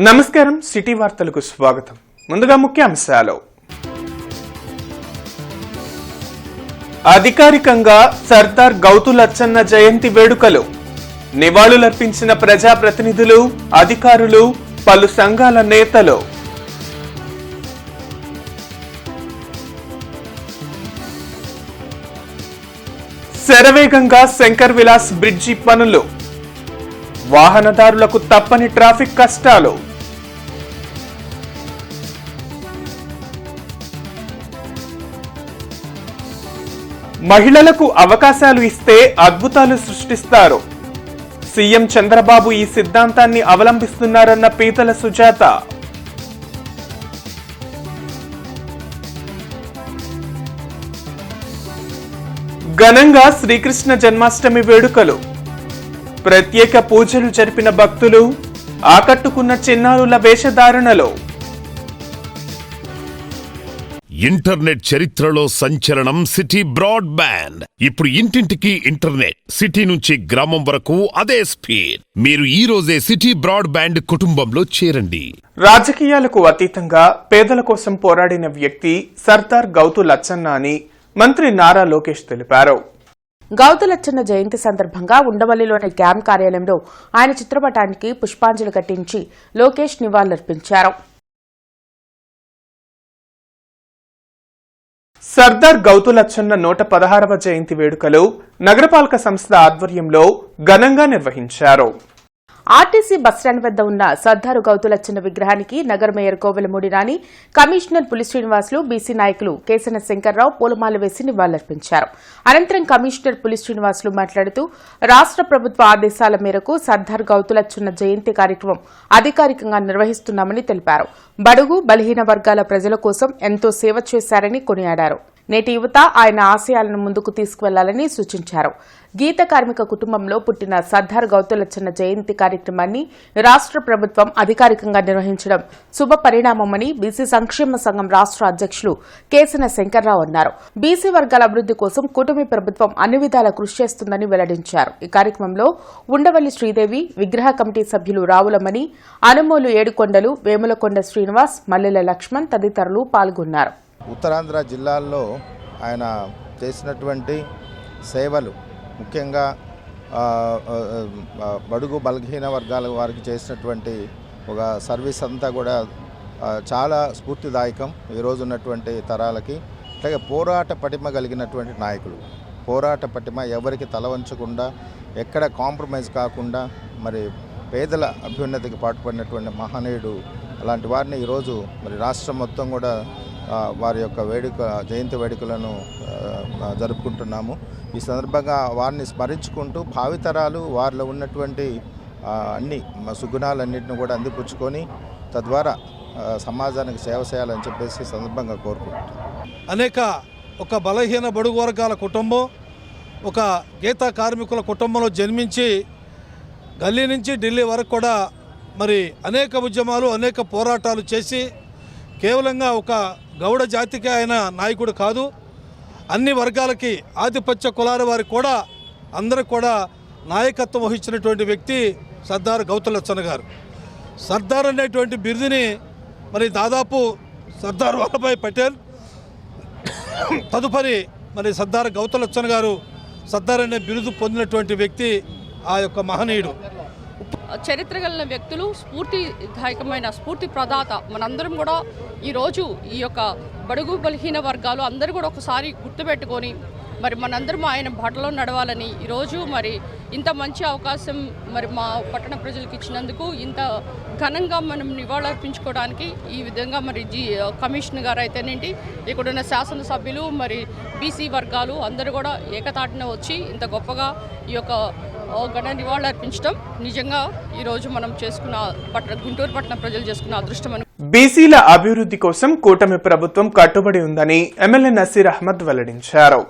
నమస్కారం సిటీ వార్తలకు స్వాగతం. ముందుగా ముఖ్యాంశాలు. అధికారికంగా సర్దార్ గౌతు లచ్చన్న జయంతి వేడుకలు. నివాళులర్పించిన ప్రజాప్రతినిధులు, అధికారులు, పలు సంఘాల నేతలు. శరవేగంగా శంకర్ విలాస్ బ్రిడ్జి పనులు. వాహనదారులకు తప్పని ట్రాఫిక్ కష్టాలు. మహిళలకు అవకాశాలు ఇస్తే అద్భుతాలు సృష్టిస్తారు. సీఎం చంద్రబాబు ఈ సిద్ధాంతాన్ని అవలంబిస్తున్నారన్న పీతల సుజాత. ఘనంగా శ్రీకృష్ణ జన్మాష్టమి వేడుకలు. ప్రత్యేక పూజలు జరిపిన భక్తులు, ఆకట్టుకున్న చిన్నారుల వేషధారణలో. ఇంటర్నెట్ చరిత్రలో సంచలనం సిటీ బ్రాడ్బ్యాండ్. ఇప్పుడు ఇంటింటికి ఇంటర్నెట్, సిటీ నుంచి గ్రామం వరకు అదే స్పీడ్. మీరు ఈ రోజే సిటీ బ్రాడ్బ్యాండ్ కుటుంబంలో చేరండి. రాజకీయాలకు అతీతంగా పేదల కోసం పోరాడిన వ్యక్తి సర్దార్ గౌతు లచ్చన్న అని మంత్రి నారా లోకేష్ తెలిపారు. గౌతు లచ్చన్న జయంతి సందర్భంగా ఉండవల్లిలోని క్యాంప్ కార్యాలయంలో ఆయన చిత్రపటానికి పుష్పాంజలి ఘటించి లోకేష్ నివాళులర్పించారు. సర్దార్ గౌతు లచ్చన్న 116వ జయంతి వేడుకలు నగరపాలక సంస్థ ఆధ్వర్యంలో ఘనంగా నిర్వహించారు. ఆర్టీసీ బస్టాండ్ వద్ద ఉన్న సర్దారు గౌతు లచ్చన్న విగ్రహానికి నగర మేయర్ కోవెలమూడి రాణి, కమిషనర్ పులి శ్రీనివాసులు, బీసీ నాయకులు కేసన శంకర్రావు పూలమాల వేసి నివాళులర్పించారు. అనంతరం కమిషనర్ పులి శ్రీనివాసులు మాట్లాడుతూ రాష్ట్ర ప్రభుత్వ ఆదేశాల మేరకు సర్దార్ గౌతు లచ్చన్న జయంతి కార్యక్రమం అధికారికంగా నిర్వహిస్తున్నామని తెలిపారు. బడుగు బలహీన వర్గాల ప్రజల కోసం ఎంతో సేవ చేశారని కొనియాడారు. నేటి యువత ఆయన ఆశయాలను ముందుకు తీసుకువెళ్లాలని సూచించారు. గీత కార్మిక కుటుంబంలో పుట్టిన సర్దార్ గౌతు లచ్చన్న జయంతి కార్యక్రమాన్ని రాష్ట్ర ప్రభుత్వం అధికారికంగా నిర్వహించడం శుభ పరిణామమని బీసీ సంక్షేమ సంఘం రాష్ట్ర అధ్యక్షులు కేసన శంకర్రావు అన్నారు. బీసీ వర్గాల అభివృద్ది కోసం కూటమి ప్రభుత్వం అన్ని విధాలా కృషి చేస్తుందని వెల్లడించారు. ఈ కార్యక్రమంలో ఉండవల్లి శ్రీదేవి, విగ్రహ కమిటీ సభ్యులు రావులమణి, అనుమోలు ఏడుకొండలు, వేములకొండ శ్రీనివాస్, మల్లెల లక్ష్మణ్ తదితరులు పాల్గొన్నారు. ఉత్తరాంధ్ర జిల్లాల్లో ఆయన చేసినటువంటి సేవలు, ముఖ్యంగా బడుగు బలహీన వర్గాల వారికి చేసినటువంటి ఒక సర్వీస్ అంతా కూడా చాలా స్ఫూర్తిదాయకం ఈరోజు ఉన్నటువంటి తరాలకి. అలాగే పోరాట పటిమ కలిగినటువంటి నాయకులు, పోరాట పటిమ, ఎవరికి తలవంచకుండా, ఎక్కడ కాంప్రమైజ్ కాకుండా మరి పేదల అభ్యున్నతికి పాటుపడినటువంటి మహనీయుడు. అలాంటి వారిని ఈరోజు మరి రాష్ట్రం మొత్తం కూడా వారి యొక్క జయంతి వేడుకలను జరుపుకుంటున్నాము. ఈ సందర్భంగా వారిని స్మరించుకుంటూ భావితరాలు వారిలో ఉన్నటువంటి అన్ని సుగుణాలన్నింటిని కూడా అందిపుచ్చుకొని తద్వారా సమాజానికి సేవ చేయాలని చెప్పేసి సందర్భంగా కోరుకుంటున్నాం. ఒక బలహీన బడుగు వర్గాల కుటుంబం, ఒక గీతా కార్మికుల కుటుంబంలో జన్మించి గల్లీ నుంచి ఢిల్లీ వరకు కూడా మరి అనేక ఉద్యమాలు, అనేక పోరాటాలు చేసి కేవలంగా ఒక గౌడ జాతికి ఆయన నాయకుడు కాదు, అన్ని వర్గాలకి, ఆధిపత్య కులాల వారికి కూడా అందరికి కూడా నాయకత్వం వహించినటువంటి వ్యక్తి సర్దార్ గౌతు లచ్చన్న గారు. సర్దార్ అనేటువంటి బిరుదుని మరి దాదాపు సర్దార్ వల్లభాయ్ పటేల్, తదుపరి మరి సర్దార్ గౌతు లచ్చన్న గారు సర్దార్ అనే బిరుదు పొందినటువంటి వ్యక్తి ఆ యొక్క మహనీయుడు. చరిత్ర కలిగిన వ్యక్తులు, స్ఫూర్తిదాయకమైన స్ఫూర్తి ప్రదాత. మనందరం కూడా ఈరోజు ఈ యొక్క బడుగు బలహీన వర్గాలు అందరూ కూడా ఒకసారి గుర్తుపెట్టుకొని మరి మనందరం ఆయన బాటలో నడవాలని ఈరోజు మరి ఇంత మంచి అవకాశం మరి మా పట్టణ ప్రజలకు ఇచ్చినందుకు, ఇంత ఘనంగా మనం నివాళులర్పించుకోవడానికి ఈ విధంగా మరి కమిషనర్ గారు అయితేనేంటి, ఇక్కడున్న శాసనసభ్యులు, మరి బీసీ వర్గాలు అందరూ కూడా ఏకతాటిన వచ్చి ఇంత గొప్పగా ఈ యొక్క ఘన నివాళులు అర్పించడం నిజంగా ఈరోజు మనం చేసుకున్న గుంటూరు పట్టణ ప్రజలు చేసుకున్న అదృష్టం. బీసీల అభివృద్ధి కోసం కూటమి ప్రభుత్వం కట్టుబడి ఉందని ఎమ్మెల్యే నసీర్ అహ్మద్ వెల్లడించారు.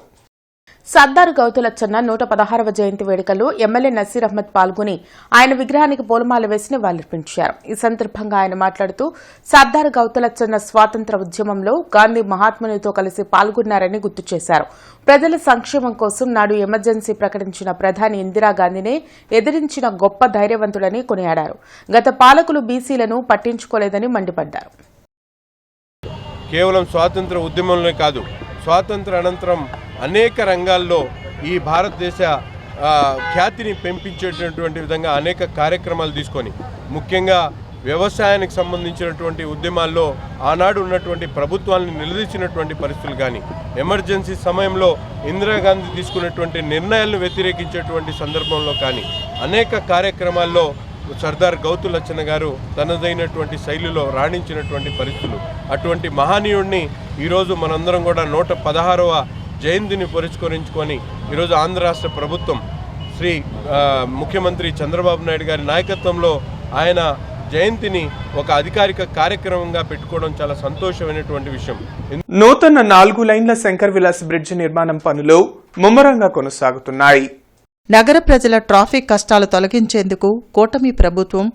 సర్దారు గౌతులచ్చన్న 116వ జయంతి వేడుకల్లో ఎమ్మెల్యే నసీర్ అహ్మద్ పాల్గొని ఆయన విగ్రహానికి పూలమాల వేసి నివాళులర్పించారు. ఈ సందర్భంగా ఆయన మాట్లాడుతూ సర్దారు గౌతులచ్చన్న స్వాతంత్ర ఉద్యమంలో గాంధీ మహాత్మునితో కలిసి పాల్గొన్నారని గుర్తు చేశారు. ప్రజల సంక్షేమం కోసం నాడు ఎమర్జెన్సీ ప్రకటించిన ప్రధాని ఇందిరాగాంధీనే ఎదిరించిన గొప్ప ధైర్యవంతుడని కొనియాడారు. గత పాలకులు బీసీలను పట్టించుకోలేదని మండిపడ్డారు. కేవలం స్వాతంత్ర ఉద్యమంలో కాదు, స్వాతంత్ర అనంతరం అనేక రంగాల్లో ఈ భారతదేశ ఖ్యాతిని పెంపించేటటువంటి విధంగా అనేక కార్యక్రమాలు తీసుకొని, ముఖ్యంగా వ్యవసాయానికి సంబంధించినటువంటి ఉద్యమాల్లో ఆనాడు ఉన్నటువంటి ప్రభుత్వాన్ని నిలదీసినటువంటి పరిస్థితులు కానీ, ఎమర్జెన్సీ సమయంలో ఇందిరాగాంధీ తీసుకున్నటువంటి నిర్ణయాలను వ్యతిరేకించేటువంటి సందర్భంలో కానీ అనేక కార్యక్రమాల్లో సర్దార్ గౌతులచ్చన్న గారు తనదైనటువంటి శైలిలో రాణించినటువంటి పరిస్థితులు. అటువంటి మహనీయుడిని ఈరోజు మనందరం కూడా 116వ జయంతిని పురస్కరించుకొని ఈరోజు ఆంధ్ర రాష్ట్ర ప్రభుత్వం శ్రీ ముఖ్యమంత్రి చంద్రబాబు నాయుడు గారి నాయకత్వంలో ఆయన జయంతిని ఒక అధికారిక కార్యక్రమంగా పెట్టుకోవడం చాలా సంతోషమైనటువంటి విషయం. నూతన 4 లైన్ల శంకర్ విలాస్ బ్రిడ్జి నిర్మాణం పనులు ముమ్మరంగా కొనసాగుతున్నాయి. నగర ప్రజల ట్రాఫిక్ కష్టాలు తొలగించేందుకు కూటమి ప్రభుత్వం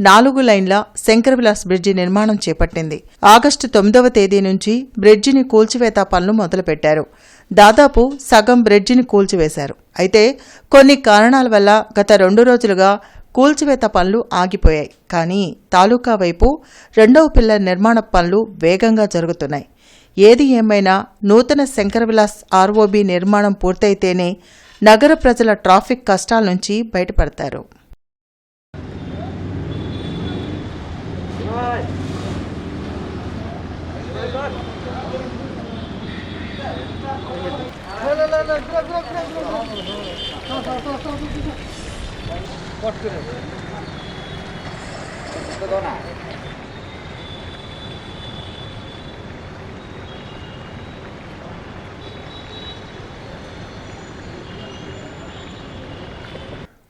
4 లైన్ల శంకర్ విలాస్ బ్రిడ్జి నిర్మాణం చేపట్టింది. ఆగస్టు 9వ తేదీ నుంచి బ్రిడ్జిని కూల్చివేత పనులు మొదలుపెట్టారు. దాదాపు సగం బ్రిడ్జిని కూల్చివేశారు. అయితే కొన్ని కారణాల వల్ల గత 2 రోజులుగా కూల్చివేత పనులు ఆగిపోయాయి. కానీ తాలూకా వైపు 2వ పిల్లర్ నిర్మాణ పనులు వేగంగా జరుగుతున్నాయి. ఏది ఏమైనా నూతన శంకర్ విలాస్ ఆర్ఓబీ నిర్మాణం పూర్తయితేనే నగర ప్రజల ట్రాఫిక్ కష్టాల నుంచి బయటపడతారు.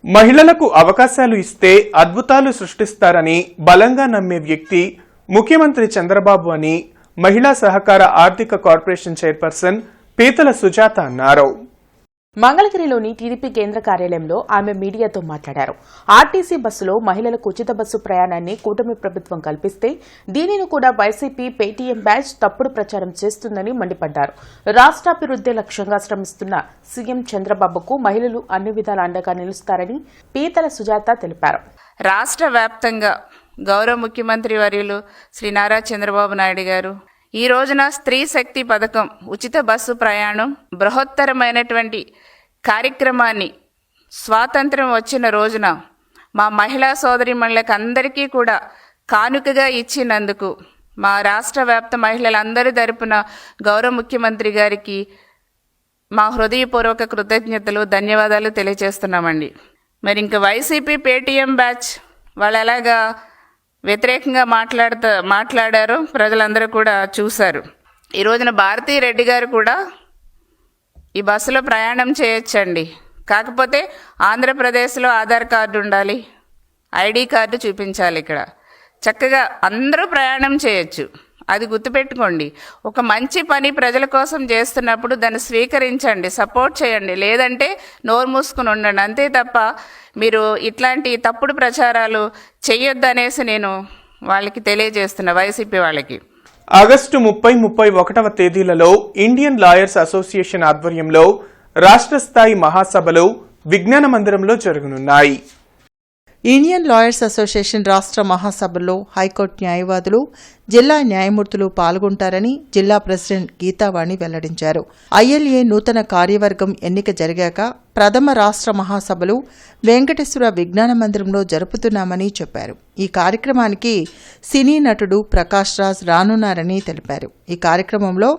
మహిళలకు అవకాశాలు ఇస్తే అద్భుతాలు సృష్టిస్తారని బలంగా నమ్మే వ్యక్తి ముఖ్యమంత్రి చంద్రబాబు అని మహిళా సహకార ఆర్థిక కార్పొరేషన్ చైర్పర్సన్ పీతల సుజాత అన్నారు. మంగళగిరిలోని టీడీపీ కేంద్ర కార్యాలయంలో ఆమె మీడియాతో మాట్లాడారు. ఆర్టీసీ బస్సులో మహిళలకు ఉచిత బస్సు ప్రయాణాన్ని కూటమి ప్రభుత్వం కల్పిస్తే దీనిని కూడా వైసీపీ పేటీఎం బ్యాచ్ తప్పుడు ప్రచారం చేస్తుందని మండిపడ్డారు. రాష్ట్రాభివృద్ధి లక్ష్యంగా శ్రమిస్తున్న సీఎం చంద్రబాబుకు మహిళలు అన్ని విధాల అండగా నిలుస్తారని పీతల సుజాత తెలిపారు. రాష్ట్ర వ్యాప్తంగా గౌరవ ముఖ్యమంత్రి వర్యులు శ్రీ నారా చంద్రబాబు నాయుడు గారు ఈ రోజున స్త్రీ శక్తి పథకం, ఉచిత బస్సు ప్రయాణం, బృహత్తరమైనటువంటి కార్యక్రమాన్ని స్వాతంత్ర్యం వచ్చిన రోజున మా మహిళా సోదరీమణులకు అందరికీ కూడా కానుకగా ఇచ్చినందుకు మా రాష్ట్ర వ్యాప్త మహిళలందరి తరపున గౌరవ ముఖ్యమంత్రి గారికి మా హృదయపూర్వక కృతజ్ఞతలు, ధన్యవాదాలు తెలియజేస్తున్నామండి. మరి ఇంకా వైసీపీ పేటీఎం బ్యాచ్ వాళ్ళు ఎలాగా వ్యతిరేకంగా మాట్లాడారో ప్రజలందరూ కూడా చూశారు. ఈ రోజున భారతీ రెడ్డి గారు కూడా ఈ బస్సులో ప్రయాణం చేయొచ్చండి. కాకపోతే ఆంధ్రప్రదేశ్లో ఆధార్ కార్డు ఉండాలి, ఐడి కార్డు చూపించాలి. ఇక్కడ చక్కగా అందరూ ప్రయాణం చేయొచ్చు. అది గుర్తుపెట్టుకోండి. ఒక మంచి పని ప్రజల కోసం చేస్తున్నప్పుడు దాన్ని స్వీకరించండి, సపోర్ట్ చేయండి. లేదంటే నోరు మూసుకుని ఉండండి. అంతే తప్ప మీరు ఇట్లాంటి తప్పుడు ప్రచారాలు చెయ్యొద్దనేసి నేను వాళ్ళకి తెలియజేస్తున్నా, వైసీపీ వాళ్ళకి. ఆగస్టు 30, 31వ తేదీలలో ఇండియన్ లాయర్స్ అసోసియేషన్ ఆధ్వర్యంలో రాష్ట్ర స్థాయి మహాసభలు విజ్ఞాన మందిరంలో జరగనున్నాయి. ఇండియన్ లాయర్స్ అసోసియేషన్ రాష్ట్ర మహాసభల్లో హైకోర్టు న్యాయవాదులు, జిల్లా న్యాయమూర్తులు పాల్గొంటారని జిల్లా ప్రెసిడెంట్ గీతావాణి వెల్లడించారు. ఐఎల్ఏ నూతన కార్యవర్గం ఎన్నిక జరిగాక ప్రథమ రాష్ట్ర మహాసభలు వెంకటేశ్వర విజ్ఞాన మందిరంలో జరుపుతున్నామని చెప్పారు. ఈ కార్యక్రమానికి సినీ నటుడు ప్రకాష్ రాజ్ రానున్నారని తెలిపారు. ఈ కార్యక్రమంలో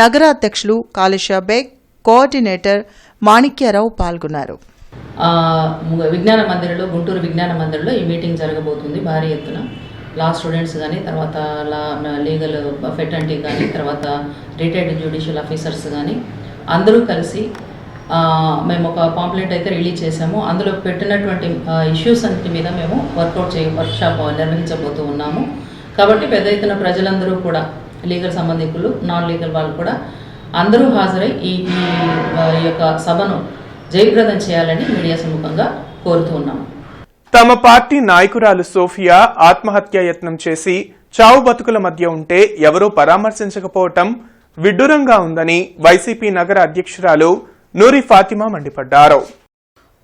నగర అధ్యక్షులు కాళేశా బేగ్, కోఆర్డినేటర్ మాణిక్యారావు పాల్గొన్నారు. విజ్ఞాన మందిరంలో, గుంటూరు విజ్ఞాన మందిరంలో ఈ మీటింగ్ జరగబోతుంది. భారీ ఎత్తున లా స్టూడెంట్స్ కానీ, తర్వాత లీగల్ ఫెటర్నిటీ కానీ, తర్వాత రిటైర్డ్ జ్యుడిషియల్ ఆఫీసర్స్ కానీ అందరూ కలిసి మేము ఒక పాంప్లెట్ అయితే రిలీజ్ చేసాము. అందులో పెట్టినటువంటి ఇష్యూస్ అన్నిటి మీద మేము వర్క్షాప్ నిర్వహించబోతూ ఉన్నాము. కాబట్టి పెద్ద ఎత్తున ప్రజలందరూ కూడా, లీగల్ సంబంధికులు, నాన్ లీగల్ వాళ్ళు కూడా అందరూ హాజరై ఈ యొక్క సభను జయప్రదం చేయాలని మీడియా సముఖంగా కోరుతూ ఉన్నాము. తమ పార్టీ నాయకురాలు సోఫియా ఆత్మహత్యాయత్నం చేసి చావు బతుకుల మధ్య ఉంటే ఎవరూ పరామర్శించకపోవటం విడ్డూరంగా ఉందని వైసీపీ నగర అధ్యక్షురాలు నూరి ఫాతిమా మండిపడ్డారు.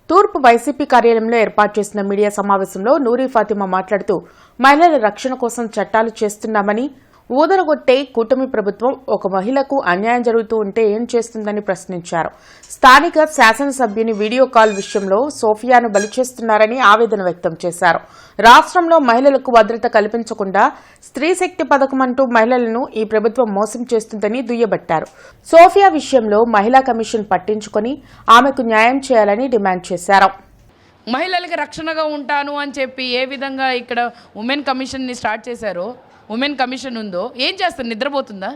తూర్పు వైసీపీ కార్యాలయంలో ఏర్పాటు చేసిన మీడియా సమావేశంలో నూరి ఫాతిమా మాట్లాడుతూ మహిళల రక్షణ కోసం చట్టాలు చేస్తున్నామని, ఊదరగొట్టే కూటమి ప్రభుత్వం ఒక మహిళకు అన్యాయం జరుగుతూ ఉంటే ఏం చేస్తుందని ప్రశ్నించారు. స్థానిక శాసనసభ్యుని వీడియో కాల్ విషయంలో సోఫియాను బలి చేస్తున్నారని ఆవేదన వ్యక్తం చేశారు. రాష్ట్రంలో మహిళలకు భద్రత కల్పించకుండా స్త్రీ శక్తి పథకం అంటూ మహిళలను ఈ ప్రభుత్వం మోసం చేస్తుందని దుయ్యబట్టారు. సోఫియా విషయంలో మహిళా కమిషన్ పట్టించుకుని ఆమెకు న్యాయం చేయాలని డిమాండ్ చేశారు. మహిళలకి రక్షణగా ఉంటాను అని చెప్పి ఏ విధంగా ఇక్కడ ఉమెన్ కమిషన్ని స్టార్ట్ చేశారో, ఉమెన్ కమిషన్ ఉందో ఏం చేస్తారు? నిద్రపోతుందా?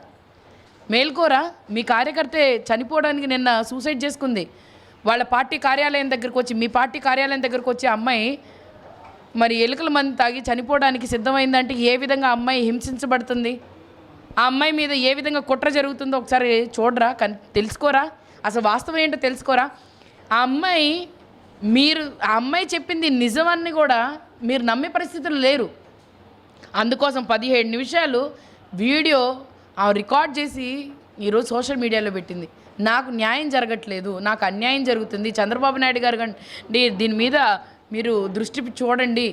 మేల్కోరా? మీ కార్యకర్తే చనిపోవడానికి నిన్న సూసైడ్ చేసుకుంది. వాళ్ళ పార్టీ కార్యాలయం దగ్గరకు వచ్చి, మీ పార్టీ కార్యాలయం దగ్గరకు వచ్చి అమ్మాయి మరి ఎలుకల మంది తాగి చనిపోవడానికి సిద్ధమైందంటే ఏ విధంగా అమ్మాయి హింసించబడుతుంది, ఆ అమ్మాయి మీద ఏ విధంగా కుట్ర జరుగుతుందో ఒకసారి చూడరా, తెలుసుకోరా, అసలు వాస్తవం ఏంటో తెలుసుకోరా. ఆ అమ్మాయి చెప్పింది నిజమని కూడా మీరు నమ్మే పరిస్థితులు లేరు. అందుకోసం 17 నిమిషాలు వీడియో రికార్డ్ చేసి ఈరోజు సోషల్ మీడియాలో పెట్టింది. నాకు న్యాయం జరగట్లేదు, నాకు అన్యాయం జరుగుతుంది, చంద్రబాబు నాయుడు గారు కండి దీని మీద మీరు దృష్టి చూడండి,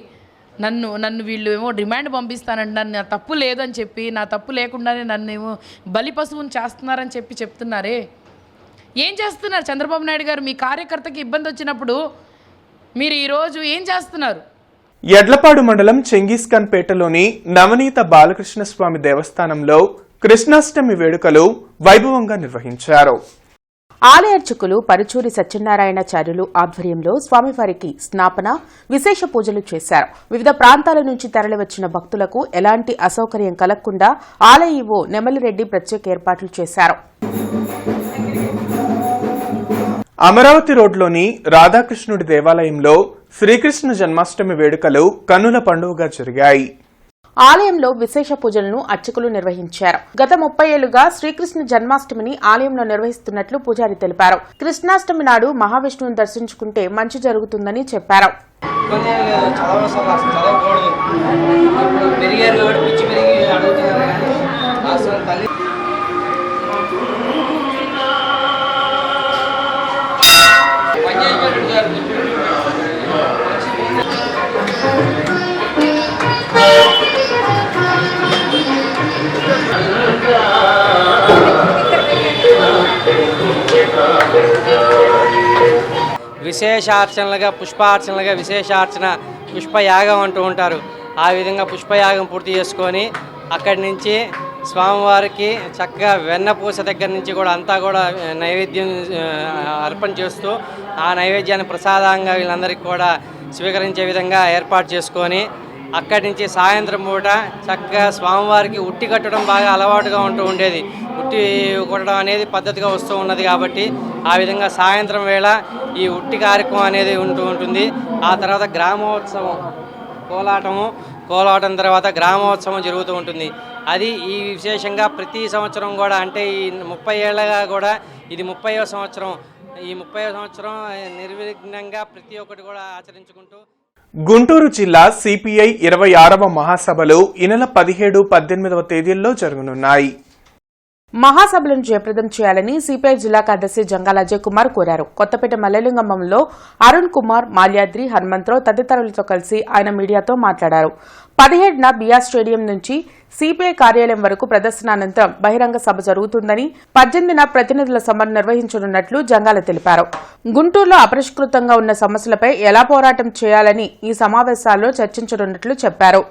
నన్ను వీళ్ళు ఏమో రిమాండ్ పంపిస్తానంటున్నారు, నా తప్పు లేదని చెప్పి, నా తప్పు లేకుండానే నన్ను ఏమో బలి పశువుని చేస్తున్నారని చెప్తున్నారే. ఏం చేస్తున్నారు చంద్రబాబు నాయుడు గారు? మీ కార్యకర్తకి ఇబ్బంది వచ్చినప్పుడు మీరు ఈరోజు ఏం చేస్తున్నారు? ఎడ్లపాడు మండలం చెంగీస్ఖాన్ పేటలోని నవనీత బాలకృష్ణ స్వామి దేవస్థానంలో కృష్ణాష్టమి వేడుకలు వైభవంగా నిర్వహించారు. ఆలయ అర్చకులు పరుచూరి సత్యనారాయణాచార్యులు ఆధ్వర్యంలో స్వామివారికి స్నాపన, విశేష పూజలు చేశారు. వివిధ ప్రాంతాల నుంచి తరలివచ్చిన భక్తులకు ఎలాంటి అసౌకర్యం కలగకుండా ఆలయ ఈవో నెమలిరెడ్డి ప్రత్యేక ఏర్పాట్లు చేశారు. అమరావతి రోడ్లోని రాధాకృష్ణుడి దేవాలయంలో శ్రీకృష్ణ జన్మాష్టమి వేడుకలు కన్నుల పండుగగా జరిగాయి. ఆలయంలో విశేష పూజలను అర్చకులు నిర్వహించారు. గత 30 ఏళ్లుగా శ్రీకృష్ణ జన్మాష్టమిని ఆలయంలో నిర్వహిస్తున్నట్లు పూజారి తెలిపారు. కృష్ణాష్టమి నాడు మహావిష్ణువుని దర్శించుకుంటే మంచి జరుగుతుందని చెప్పారు. విశేషార్చనలుగా పుష్పార్చనలుగా విశేషార్చన పుష్పయాగం అంటూ ఉంటారు. ఆ విధంగా పుష్పయాగం పూర్తి చేసుకొని అక్కడి నుంచి స్వామివారికి చక్కగా వెన్నపూస దగ్గర నుంచి కూడా అంతా కూడా నైవేద్యం అర్పణ చేస్తూ ఆ నైవేద్యాన్ని ప్రసాదంగా వీళ్ళందరికీ కూడా స్వీకరించే విధంగా ఏర్పాటు చేసుకొని అక్కడి నుంచి సాయంత్రం పూట చక్కగా స్వామివారికి ఉట్టి కట్టడం బాగా అలవాటుగా ఉంటూ ఉండేది. ఉట్టి కొట్టడం అనేది పద్ధతిగా వస్తూ ఉన్నది కాబట్టి ఆ విధంగా సాయంత్రం వేళ ఈ ఉట్టి కార్యక్రమం అనేది ఉంటుంది. ఆ తర్వాత గ్రామోత్సవం కోలాటం తర్వాత గ్రామోత్సవం జరుగుతూ ఉంటుంది. అది ఈ విశేషంగా ప్రతి సంవత్సరం కూడా, అంటే ఈ 30 ఏళ్ళగా కూడా ఇది 30వ సంవత్సరం. ఈ 30వ సంవత్సరం నిర్విఘ్నంగా ప్రతి ఒక్కటి కూడా ఆచరించుకుంటూ గుంటూరు జిల్లా సిపిఐ 26వ మహాసభలు ఈ నెల 17, 18వ తేదీల్లో జరగనున్నాయి. మహాసభలను జయప్రదం చేయాలని సిపిఐ జిల్లా కార్యదర్శి జంగాల అజయ్ కుమార్ కోరారు. కొత్తపేట మల్లెలింగంలో అరుణ్ కుమార్, మాల్యాద్రి, హనుమంతరావు తదితరులతో కలిసి ఆయన మీడియాతో మాట్లాడారు. 17న బిఆర్ స్టేడియం నుంచి సిపిఐ కార్యాలయం వరకు ప్రదర్శనానంతరం బహిరంగ సభ జరుగుతుందని, 18న ప్రతినిధుల సభను నిర్వహించనున్నట్లు జంగాల తెలిపారు. గుంటూరులో అపరిష్కృతంగా ఉన్న సమస్యలపై ఎలా పోరాటం చేయాలని ఈ సమావేశాల్లో చర్చించనున్నట్లు చెప్పారు.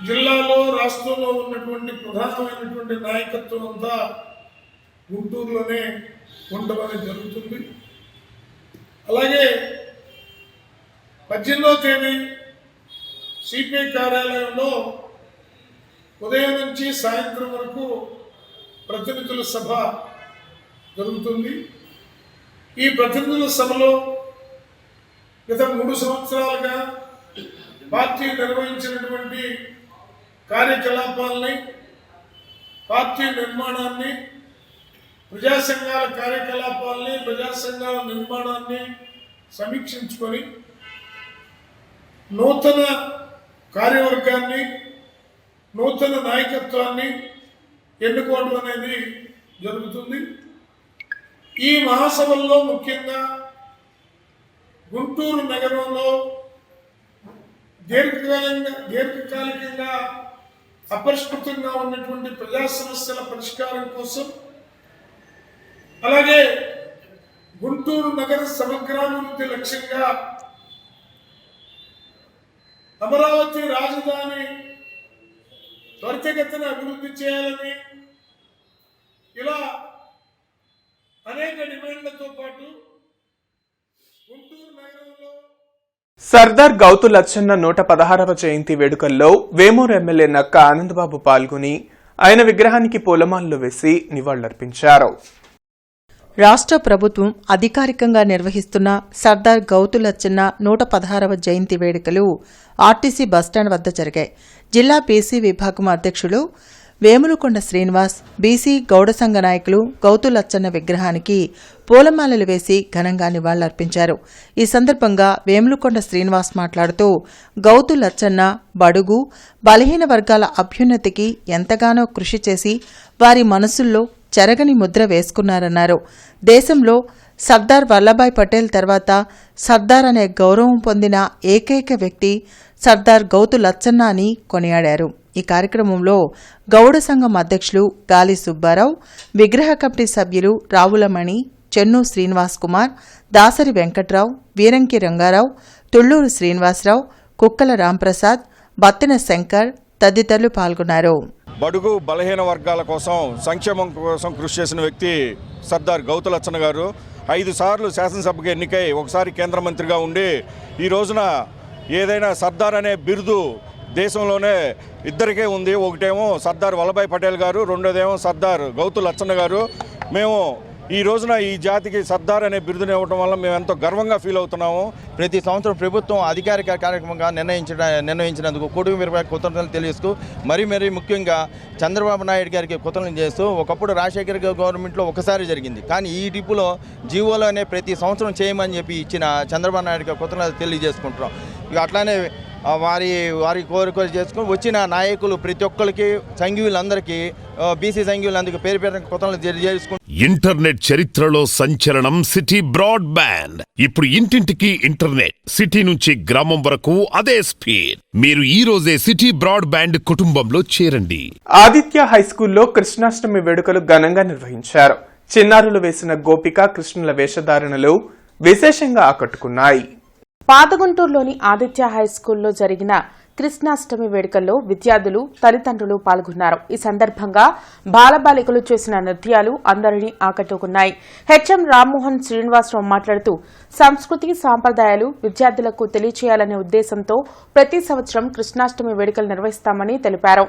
జిల్లాలో రాష్ట్రంలో ఉన్నటువంటి ప్రధానమైనటువంటి నాయకత్వం అంతా గుంటూరులోనే ఉండడం జరుగుతుంది. అలాగే 18వ తేదీ సిపిఐ కార్యాలయంలో ఉదయం నుంచి సాయంత్రం వరకు ప్రతినిధుల సభ జరుగుతుంది. ఈ ప్రతినిధుల సభలో గత 3 సంవత్సరాలుగా పార్టీ నిర్వహించినటువంటి కార్యకలాపాలని, పార్టీ నిర్మాణాన్ని, ప్రజా సంఘాల కార్యకలాపాలని, ప్రజా సంఘాల నిర్మాణాన్ని సమీక్షించుకొని నూతన కార్యవర్గాన్ని, నూతన నాయకత్వాన్ని ఎన్నుకోవడం అనేది జరుగుతుంది. ఈ మహాసభల్లో ముఖ్యంగా గుంటూరు నగరంలో దీర్ఘకాలికంగా అపరిష్కృతంగా ఉన్నటువంటి ప్రజా సమస్యల పరిష్కారం కోసం, అలాగే గుంటూరు నగర సమగ్రాభివృద్ధి లక్ష్యంగా అమరావతి రాజధాని త్వరితగతిన అభివృద్ధి చేయాలని, ఇలా అనేక డిమాండ్లతో పాటు గుంటూరు నగరంలో సర్దార్ గౌతు లచ్చన్న 116వ జయంతి వేడుకల్లో వేమూరు ఎమ్మెల్యే నక్క ఆనందబాబు పాల్గొని ఆయన విగ్రహానికి పూలమాలలు వేసి నివాళులర్పించారు. రాష్ట్ర ప్రభుత్వం అధికారికంగా నిర్వహిస్తున్న సర్దార్ గౌతు లచ్చన్న 116వ జయంతి వేడుకలు ఆర్టీసీ బస్టాండ్ వద్ద జరిగాయి. జిల్లా బీసీ విభాగం అధ్యక్షులు వేములకొండ శ్రీనివాస్, బీసీ గౌడ సంఘ నాయకులు గౌతు లచ్చన్న విగ్రహానికి పూలమాలలు వేసి ఘనంగా నివాళులర్పించారు. ఈ సందర్భంగా వేములకొండ శ్రీనివాస్ మాట్లాడుతూ గౌతు లచ్చన్న బడుగు, బలహీన వర్గాల అభ్యున్నతికి ఎంతగానో కృషి చేసి వారి మనసుల్లో చెరగని ముద్ర వేసుకున్నారన్నారు. దేశంలో సర్దార్ వల్లభాయ్ పటేల్ తర్వాత సర్దార్ అనే గౌరవం పొందిన ఏకైక వ్యక్తి సర్దార్ గౌతు లచ్చన్న అని కొనియాడారు. ఈ కార్యక్రమంలో గౌడ సంఘం అధ్యక్షులు గాలి సుబ్బారావు, విగ్రహ కమిటీ సభ్యులు రావులమణి, చెన్ను శ్రీనివాస్ కుమార్, దాసరి వెంకట్రావు, వీరంకి రంగారావు, తుళ్లూరు శ్రీనివాసరావు, కుక్కల రాంప్రసాద్, బత్తిన శంకర్ తదితరులు పాల్గొన్నారు. బడుగు బలహీన వర్గాల కోసం, సంక్షేమం కోసం కృషి చేసిన వ్యక్తి సర్దార్ గౌతు లచ్చన్న గారు. 5 సార్లు శాసనసభకు ఎన్నికై ఒకసారి కేంద్ర మంత్రిగా ఉండి ఈ రోజున ఏదైనా సర్దార్ అనే బిరుదు దేశంలోనే ఇద్దరికే ఉంది. ఒకటేమో సర్దార్ వల్లభాయ్ పటేల్ గారు, రెండోదేమో సర్దార్ గౌతు లచ్చన్న గారు. మేము ఈ రోజున ఈ జాతికి సర్దార్ అనే బిరుదుని ఇవ్వడం వల్ల మేము ఎంతో గర్వంగా ఫీల్ అవుతున్నాము. ప్రతి సంవత్సరం ప్రభుత్వం అధికారిక కార్యక్రమంగా నిర్ణయించినందుకు కుటుంబ కృతజ్ఞతలు తెలియజేస్తూ మరీ ముఖ్యంగా చంద్రబాబు నాయుడు గారికి కృతజ్ఞతలు చేస్తూ, ఒకప్పుడు రాజశేఖర్ గవర్నమెంట్లో ఒకసారి జరిగింది, కానీ ఈ టిప్పులో జీవోలోనే ప్రతి సంవత్సరం చేయమని చెప్పి ఇచ్చిన చంద్రబాబు నాయుడు గారికి కృతజ్ఞతలు తెలియజేసుకుంటున్నాం. ఇక అట్లానే వారి కోరికలు చేసుకుని వచ్చిన నాయకులు ప్రతి ఒక్కరికి, సంఘీయులందరికీ, బీసీ సంఘీయులందరికీ పేరు కృతజ్ఞతలు తెలియజేసుకుంటాం. ఇంటర్నెట్ చరిత్రలో సంచలనం సిటీ బ్రాడ్బ్యాండ్. ఇప్పుడు ఇంటింటికి ఇంటర్నెట్, సిటీ నుంచి గ్రామం వరకు అదే స్పీడ్. మీరు ఈ రోజే సిటీ బ్రాడ్బ్యాండ్ కుటుంబంలో చేరండి. ఆదిత్య హైస్కూల్లో కృష్ణాష్టమి వేడుకలు ఘనంగా నిర్వహించారు. చిన్నారులు వేసిన గోపిక కృష్ణుల వేషధారణలు విశేషంగా ఆకట్టుకున్నాయి. పాతగుంటూరులోని ఆదిత్య హైస్కూల్లో జరిగిన కృష్ణాష్టమి వేడుకల్లో విద్యార్థులు, తల్లిదండ్రులు పాల్గొన్నారు. ఈ సందర్భంగా బాలబాలికలు చేసిన నృత్యాలు అందరినీ ఆకట్టుకున్నాయి. హెచ్ఎం రామ్మోహన్ శ్రీనివాసరావు మాట్లాడుతూ సంస్కృతి, సాంప్రదాయాలు విద్యార్థులకు తెలియచేయాలనే ఉద్దేశంతో ప్రతి సంవత్సరం కృష్ణాష్టమి వేడుకలు నిర్వహిస్తామని తెలిపారు.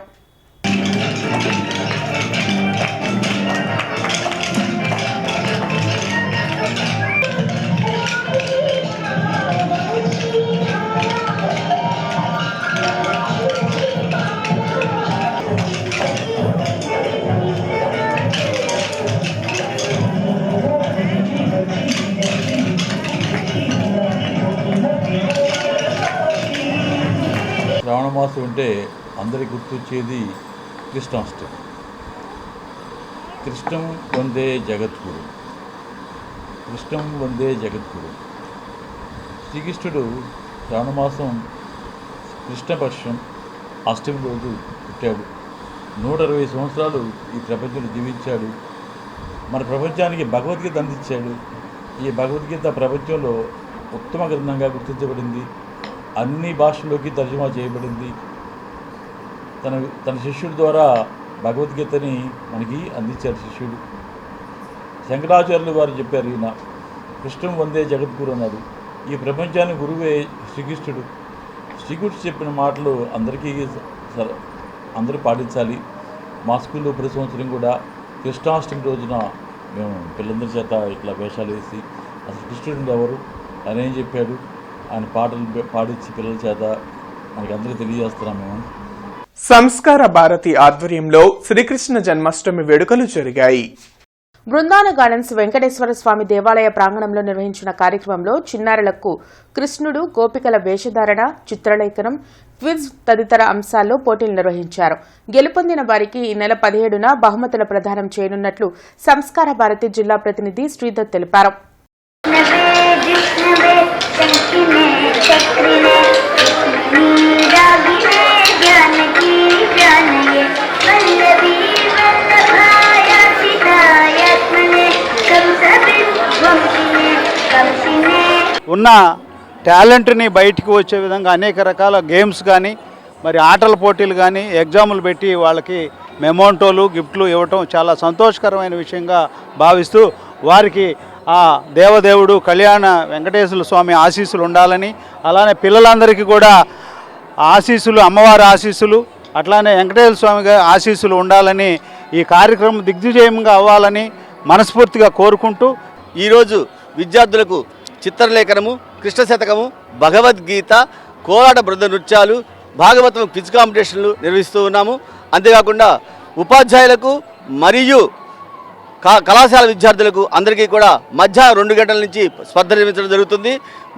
శ్రావణ మాసం అంటే అందరికి గుర్తొచ్చేది కృష్ణాష్టమి. కృష్ణం వందే జగద్గురు, కృష్ణం వందే జగద్గురు. శ్రీకృష్ణుడు శ్రావణమాసం కృష్ణపక్షం అష్టమి రోజు పుట్టాడు. 160 సంవత్సరాలు ఈ ప్రపంచంలో జీవించాడు. మన ప్రపంచానికి భగవద్గీత అందించాడు. ఈ భగవద్గీత ప్రపంచంలో ఉత్తమ గ్రంథంగా గుర్తించబడింది. అన్ని భాషల్లోకి తర్జుమా చేయబడింది. తన శిష్యుడి ద్వారా భగవద్గీతని మనకి అందించారు శిష్యుడు. శంకరాచార్యులు వారు చెప్పారు, ఈయన కృష్ణం వందే జగద్గురు అన్నాడు. ఈ ప్రపంచానికి గురువే శ్రీకృష్ణుడు. శ్రీకృష్ణుడు చెప్పిన మాటలు అందరూ పాటించాలి. మా స్కూల్లో ప్రతి సంవత్సరం కూడా కృష్ణాష్టమి రోజున మేము పిల్లలందరి చేత ఇట్లా వేషాలు వేసి అసలు కృష్ణుడు ఎవరు, ఆయన ఏం చెప్పాడు, ఆయన పాటలు పాడించి పిల్లల చేత మనకి అందరికీ తెలియజేస్తున్నాం మేము. సంస్కార భారతి ఆధ్వర్యంలో శ్రీకృష్ణ జన్మాష్టమి వేడుకలు జరిగాయి. బృందావన గార్డెన్స్ వెంకటేశ్వర స్వామి దేవాలయ ప్రాంగణంలో నిర్వహించిన కార్యక్రమంలో చిన్నారులకు కృష్ణుడు గోపికల వేషధారణ, చిత్రలేఖనం, క్విజ్ తదితర అంశాల్లో పోటీలు నిర్వహించారు. గెలుపొందిన వారికి ఈ నెల 17న బహుమతుల ప్రదానం చేయనున్నట్లు సంస్కార భారతి జిల్లా ప్రతినిధి శ్రీధర్ తెలిపారు. ఉన్న టాలెంట్ని బయటికి వచ్చే విధంగా అనేక రకాల గేమ్స్ కానీ మరి ఆటల పోటీలు కానీ ఎగ్జాములు పెట్టి వాళ్ళకి మెమోంటోలు గిఫ్ట్లు ఇవ్వటం చాలా సంతోషకరమైన విషయంగా భావిస్తూ వారికి ఆ దేవదేవుడు కళ్యాణ వెంకటేశ్వర స్వామి ఆశీస్సులు ఉండాలని, అలానే పిల్లలందరికీ కూడా ఆశీస్సులు, అమ్మవారి ఆశీస్సులు, అట్లానే వెంకటేశ్వర స్వామి గారి ఆశీస్సులు ఉండాలని, ఈ కార్యక్రమం దిగ్విజయంగా అవ్వాలని మనస్ఫూర్తిగా కోరుకుంటూ ఈరోజు విద్యార్థులకు చిత్రలేఖనము, కృష్ణ శతకము, భగవద్గీత, కోలాట బృంద నృత్యాలు, భాగవతం క్విజ్ కాంపిటీషన్లు నిర్వహిస్తూ ఉన్నాము. అంతేకాకుండా ఉపాధ్యాయులకు మరియు కళాశాల విద్యార్థులకు అందరికీ కూడా మధ్యాహ్నం 2 గంటల నుంచి స్పర్ధ నిర్వహించడం జరుగుతుంది.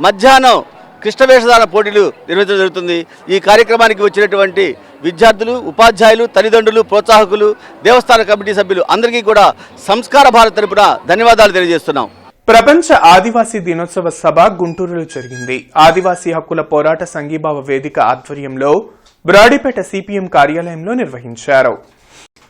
మధ్యాహ్నం కృష్ణ వేషధారణ పోటీలు నిర్వహించడం జరుగుతుంది. ఈ కార్యక్రమానికి వచ్చినటువంటి విద్యార్థులు, ఉపాధ్యాయులు, తల్లిదండ్రులు, ప్రోత్సాహకులు, దేవస్థాన కమిటీ సభ్యులు అందరికీ కూడా సంస్కార భారత్ తరపున ధన్యవాదాలు తెలియజేస్తున్నాం. ప్రపంచ ఆదివాసీ దినోత్సవ సభ గుంటూరులో జరిగింది. ఆదివాసీ హక్కుల పోరాట సంఘీభావ వేదిక ఆధ్వర్యంలో బ్రాడీపేట సిపిఎం కార్యాలయంలో నిర్వహించారు.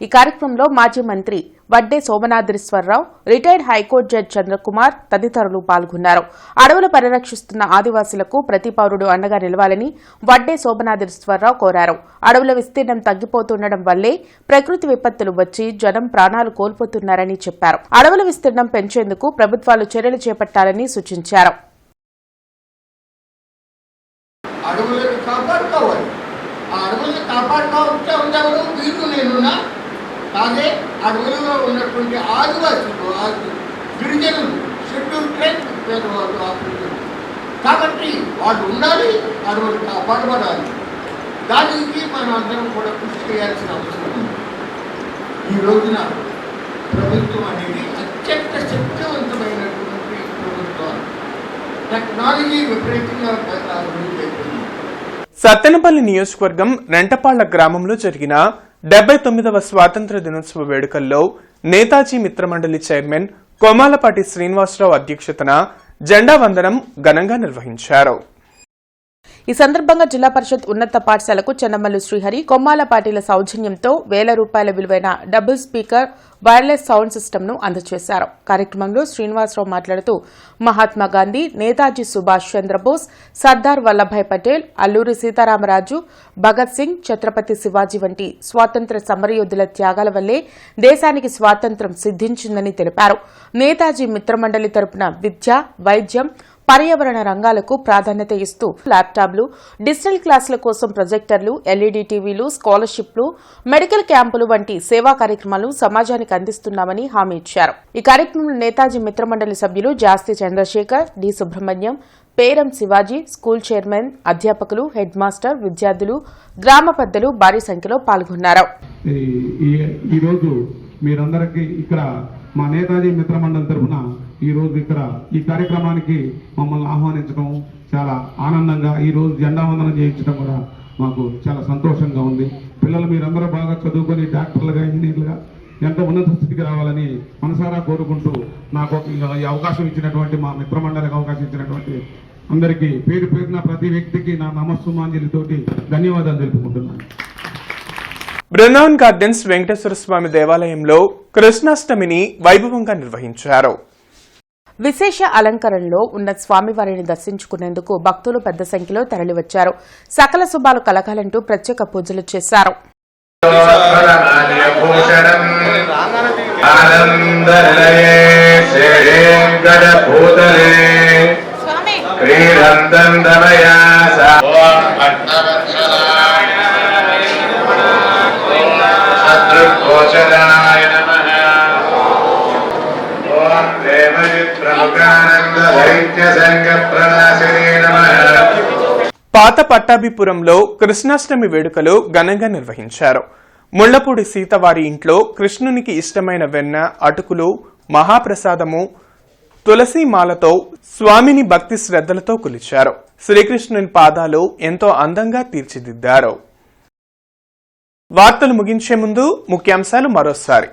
ఈ కార్యక్రమంలో మాజీ మంత్రి Vadde Somanadreeswararao, retired high court judge Chandrakumar తదితరులు పాల్గొన్నారు. అడవులు పరిరక్షిస్తున్న ఆదివాసులకు ప్రతి పౌరుడు అండగా నిలవాలని వడ్డే సోమనాద్రీశ్వరరావు కోరారు. అడవుల విస్తీర్ణం తగ్గిపోతుండడం వల్లే ప్రకృతి విపత్తులు వచ్చి జనం ప్రాణాలు కోల్పోతున్నారని చెప్పారు. అడవుల విస్తీర్ణం పెంచేందుకు ప్రభుత్వాలు చర్యలు చేపట్టాలని సూచించారు. అలాగే అడవులలో ఉన్నటువంటి ఆదివాసులు, గిరిజనులు, షెడ్యూల్ ట్రైబ్ పేదవాళ్ళు, కాబట్టి వాళ్ళు ఉండాలి, అడవులు కాపాడబడాలి. దానికి మనం అందరం కూడా కృషి చేయాల్సిన అవసరం ఉంది. ఈ రోజున ప్రభుత్వం అనేది అత్యంత శక్తివంతమైనటువంటి ప్రభుత్వం. టెక్నాలజీ విపరీతంగా అభివృద్ధి అవుతుంది. సత్తెనపల్లి నియోజకవర్గం రెంటపాళ్ల గ్రామంలో జరిగిన 79వ స్వాతంత్ర దినోత్సవ వేడుకల్లో నేతాజీ మిత్రమండలి చైర్మన్ కొమాలపాటి శ్రీనివాసరావు అధ్యక్షతన జెండా వందనం ఘనంగా నిర్వహించారు. ఈ సందర్భంగా జిల్లా పరిషత్ ఉన్నత పాఠశాలకు చెన్నమల్లు శ్రీహరి, కొమ్మాలపాటిల సౌజన్యంతో ₹1000 విలువైన డబుల్ స్పీకర్ వైర్లెస్ సౌండ్ సిస్టమ్ను అందజేశారు. కార్యక్రమంలో శ్రీనివాసరావు మాట్లాడుతూ మహాత్మా గాంధీ, నేతాజీ సుభాష్ చంద్రబోస్, సర్దార్ వల్లభాయ్ పటేల్, అల్లూరి సీతారామరాజు, భగత్ సింగ్, ఛత్రపతి శివాజీ వంటి స్వాతంత్ర సమరయోధుల త్యాగాల వల్లే దేశానికి స్వాతంత్ర్యం సిద్ధించిందని తెలిపారు. నేతాజీ మిత్రమండలి తరపున విద్య, వైద్యం, పర్యావరణ రంగాలకు ప్రాధాన్యత ఇస్తూ ల్యాప్టాప్లు, డిజిటల్ క్లాసుల కోసం ప్రొజెక్టర్లు, ఎల్ఈడీ టీవీలు, స్కాలర్షిప్లు, మెడికల్ క్యాంపులు వంటి సేవా కార్యక్రమాలు సమాజానికి అందిస్తున్నామని హామీ ఇచ్చారు. ఈ కార్యక్రమంలో నేతాజీ మిత్రమండలి సభ్యులు Jasti Chandrasekhar, D Subrahmanyam, Peram Sivaji, school chairman, అధ్యాపకులు, హెడ్ మాస్టర్, విద్యార్థులు, గ్రామ పెద్దలు భారీ సంఖ్యలో పాల్గొన్నారు. ఈరోజు మీరందరికీ ఇక్కడ మా నేతాజీ మిత్రమండలి తరఫున ఈరోజు ఇక్కడ ఈ కార్యక్రమానికి మమ్మల్ని ఆహ్వానించడం చాలా ఆనందంగా, ఈరోజు జెండా వందనం చేయించడం కూడా మాకు చాలా సంతోషంగా ఉంది. పిల్లలు మీరందరూ బాగా చదువుకొని డాక్టర్లుగా, ఇంజనీర్లుగా ఎంతో ఉన్నత స్థితికి రావాలని మనసారా కోరుకుంటూ నాకు ఈ అవకాశం ఇచ్చినటువంటి మా మిత్రమండలికి అవకాశం ఇచ్చినటువంటి అందరికీ పేరు పేరున ప్రతి వ్యక్తికి నా నమస్సుమాంజలితోటి ధన్యవాదాలు తెలుపుకుంటున్నాను. బృందావన్ గార్డెన్స్ వెంకటేశ్వర స్వామి దేవాలయంలో కృష్ణాష్టమిని వైభవంగా నిర్వహించారు. విశేష అలంకరణలో ఉన్న స్వామివారిని దర్శించుకునేందుకు భక్తులు పెద్ద సంఖ్యలో తరలివచ్చారు. సకల శుభాలు కలగాలంటూ ప్రత్యేక పూజలు చేశారు. పాత పట్టాభిపురంలో కృష్ణాష్టమి వేడుకలు ఘనంగా నిర్వహించారు. ముళ్లపూడి సీత వారి ఇంట్లో కృష్ణునికి ఇష్టమైన వెన్న, అటుకులు, మహాప్రసాదము తులసి మాలతో స్వామిని భక్తి శ్రద్ధలతో కొలిచారు. శ్రీకృష్ణుని పాదాలు ఎంతో అందంగా తీర్చిదిద్దారు. వార్తలు ముగించే ముందు ముఖ్యాంశాలు మరోసారి.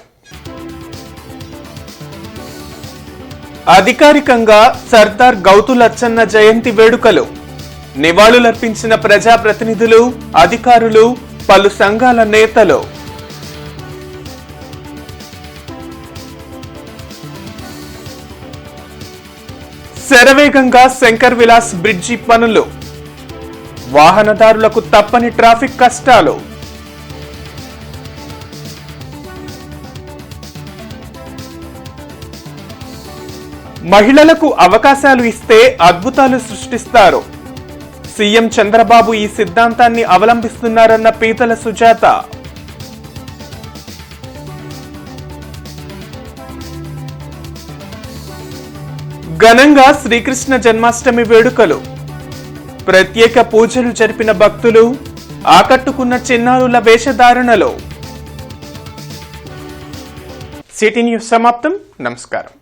అధికారికంగా సర్దార్ గౌతులచ్చన్న జయంతి వేడుకలు. నివాళులర్పించిన ప్రజాప్రతినిధులు, అధికారులు, పలు సంఘాల నేతలు. శరవేగంగా శంకర్ విలాస్ బ్రిడ్జి పనులు. వాహనదారులకు తప్పని ట్రాఫిక్ కష్టాలు. మహిళలకు అవకాశాలు ఇస్తే అద్భుతాలు సృష్టిస్తారు. సీఎం చంద్రబాబు ఈ సిద్ధాంతాన్ని అవలంబిస్తున్నారన్న పీతల సుజాత. ఘనంగా శ్రీకృష్ణ జన్మాష్టమి వేడుకలు. ప్రత్యేక పూజలు జరిపిన భక్తులు, ఆకట్టుకున్న చిన్నారుల వేషధారణలో. సిటీ న్యూస్ సమాప్తం. నమస్కారం.